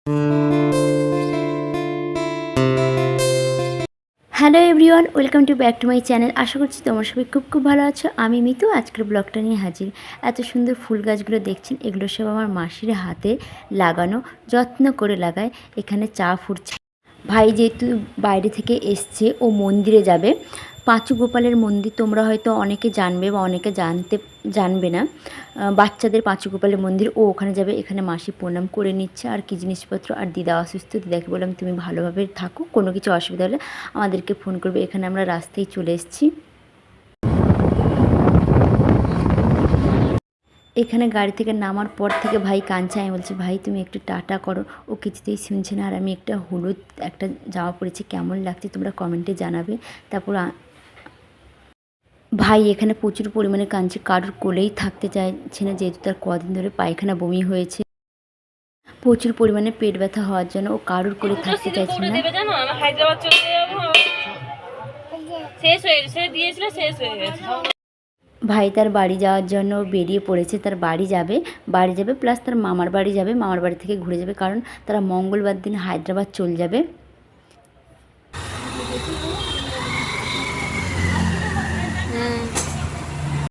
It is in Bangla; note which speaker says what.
Speaker 1: Hello everyone, welcome to back to my channel. আশা করছি তোমরা সবাই খুব ভালো আছো। আমি মিতু আজকের ব্লগটা নিয়ে হাজির। এত সুন্দর ফুল গাছগুলো দেখছেন, এগুলো সব আমার মাসির হাতে লাগানো, যত্ন করে লাগায়। এখানে চা ফুটছে। ভাই যেহেতু বাইরে থেকে এসছে, ও মন্দিরে যাবে। পাঁচু গোপালের মন্দির তোমরা হয়তো অনেকে জানবে বা অনেকে জানবে না। বাচ্চাদের পাঁচু গোপালের মন্দির, ও ওখানে যাবে। এখানে মাসি প্রণাম করে নিচ্ছে আর কি জিনিসপত্র। আর দিদা অসুস্থ, দিদাকে বললাম তুমি ভালোভাবে থাকো, কোনো কিছু অসুবিধা হলে আমাদেরকে ফোন করবে। এখানে আমরা রাস্তায় চলে এসেছি। এখানে গাড়ি থেকে নামার পর থেকে ভাই কাঁদছে। আমি বলছি ভাই তুমি একটু টাটা করো, ও কিছুতেই শুনছে না। আর আমি একটা হলুদ একটা জামা পরেছি, কেমন লাগছে তোমরা কমেন্টে জানাবে। তারপর ভাই এখানে প্রচুর পরিমাণে কাঁদছে, কারোর কোলেই থাকতে চাইছে না, যেহেতু তার কদিন ধরে পায়খানা বমি হয়েছে। প্রচুর পরিমাণে পেট ব্যথা হওয়ার জন্য ও কারোর কোলে থাকতে চাইছে না। ভাই তার বাড়ি যাওয়ার জন্য বেরিয়ে পড়েছে। তার বাড়ি যাবে প্লাস তার মামার বাড়ি যাবে, মামার বাড়ি থেকে ঘুরে যাবে, কারণ তারা মঙ্গলবার দিন হায়দ্রাবাদ চলে যাবে।